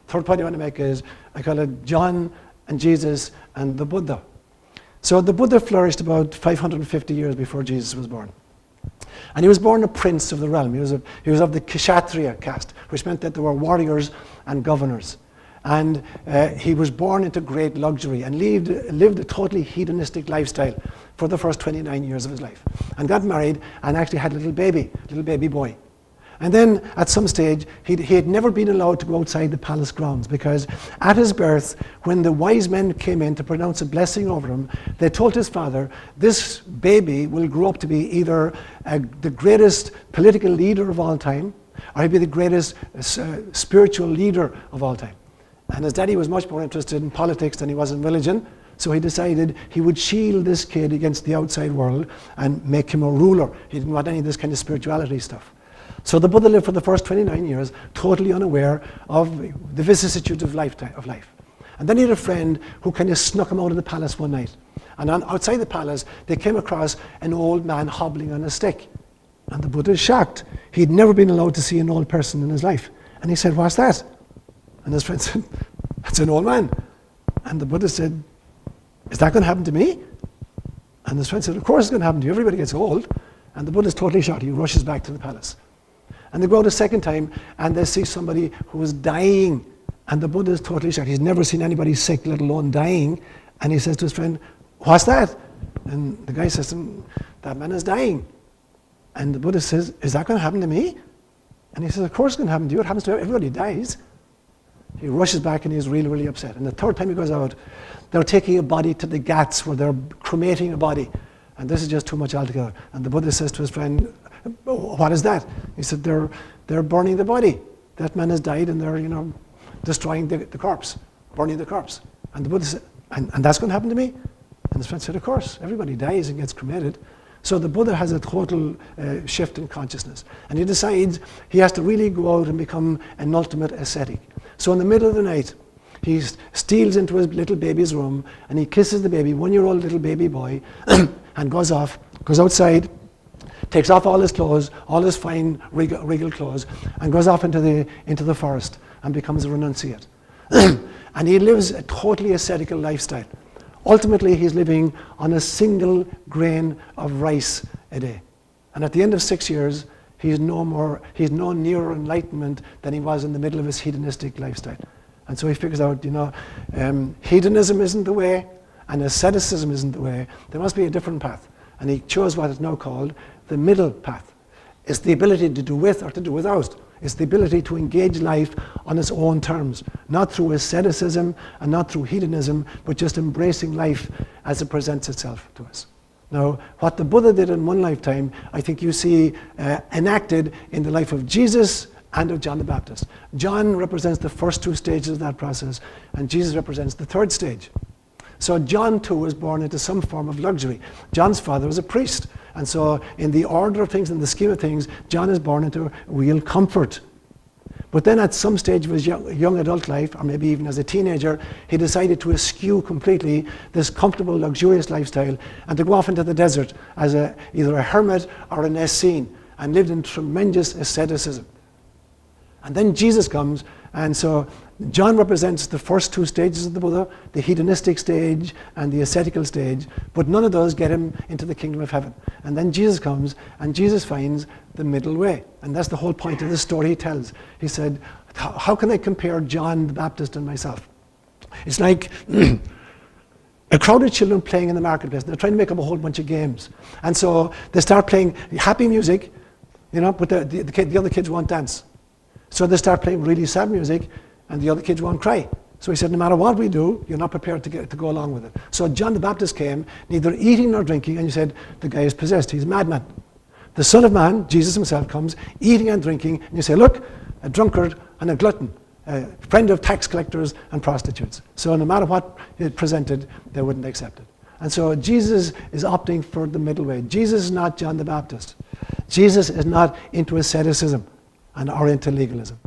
Third point I want to make is, I call it John and Jesus and the Buddha. So the Buddha flourished about 550 years before Jesus was born. And he was born a prince of the realm. He was of the Kshatriya caste, which meant that there were warriors and governors. And he was born into great luxury and lived a totally hedonistic lifestyle for the first 29 years of his life. And got married and actually had a little baby boy. And then at some stage, he had never been allowed to go outside the palace grounds, because at his birth, when the wise men came in to pronounce a blessing over him, they told his father, this baby will grow up to be either the greatest political leader of all time, or he'll be the greatest spiritual leader of all time. And his daddy was much more interested in politics than he was in religion, so he decided he would shield this kid against the outside world and make him a ruler. He didn't want any of this kind of spirituality stuff. So the Buddha lived for the first 29 years totally unaware of the vicissitudes of life. And then he had a friend who kind of snuck him out of the palace one night. And outside the palace, they came across an old man hobbling on a stick. And the Buddha is shocked. He'd never been allowed to see an old person in his life. And he said, what's that? And his friend said, that's an old man. And the Buddha said, is that going to happen to me? And his friend said, of course it's going to happen to you. Everybody gets old. And the Buddha is totally shocked. He rushes back to the palace. And they go out a second time and they see somebody who is dying. And the Buddha is totally shocked. He's never seen anybody sick, let alone dying. And he says to his friend, what's that? And the guy says to him, that man is dying. And the Buddha says, is that going to happen to me? And he says, of course it's going to happen to you. It happens to everybody, dies. He rushes back and he's really, really upset. And the third time he goes out, they're taking a body to the ghats where they're cremating a body. And this is just too much altogether. And the Buddha says to his friend, what is that? He said, they're burning the body. That man has died and they're, destroying the corpse, burning the corpse. And the Buddha said, and that's going to happen to me? And his friend said, of course, everybody dies and gets cremated. So the Buddha has a total shift in consciousness. And he decides he has to really go out and become an ultimate ascetic. So in the middle of the night, he steals into his little baby's room and he kisses the baby, 1-year-old little baby boy, and goes outside, takes off all his clothes, all his fine regal clothes, and goes off into the forest and becomes a renunciate. And he lives a totally ascetical lifestyle. Ultimately, he's living on a single grain of rice a day. And at the end of 6 years, he's no nearer enlightenment than he was in the middle of his hedonistic lifestyle. And so he figures out, hedonism isn't the way, and asceticism isn't the way. There must be a different path. And he chose what is now called the middle path. It's the ability to do with or to do without. It's the ability to engage life on its own terms, not through asceticism and not through hedonism, but just embracing life as it presents itself to us. Now, what the Buddha did in one lifetime, I think you see enacted in the life of Jesus and of John the Baptist. John represents the first two stages of that process, and Jesus represents the third stage. So John too was born into some form of luxury. John's father was a priest. And so in the order of things, in the scheme of things, John is born into real comfort. But then at some stage of his young adult life, or maybe even as a teenager, he decided to eschew completely this comfortable, luxurious lifestyle and to go off into the desert as either a hermit or an Essene, and lived in tremendous asceticism. And then Jesus comes, and so John represents the first two stages of the Buddha, the hedonistic stage and the ascetical stage, but none of those get him into the kingdom of heaven. And then Jesus comes, and Jesus finds the middle way. And that's the whole point of the story he tells. He said, how can I compare John the Baptist and myself? It's like a crowd of children playing in the marketplace. They're trying to make up a whole bunch of games. And so they start playing happy music, but the other kids won't dance. So they start playing really sad music, and the other kids won't cry. So he said, no matter what we do, you're not prepared to go along with it. So John the Baptist came, neither eating nor drinking, and you said, the guy is possessed, he's a madman. The Son of Man, Jesus himself, comes eating and drinking, and you say, look, a drunkard and a glutton, a friend of tax collectors and prostitutes. So no matter what it presented, they wouldn't accept it. And so Jesus is opting for the middle way. Jesus is not John the Baptist. Jesus is not into asceticism or into legalism.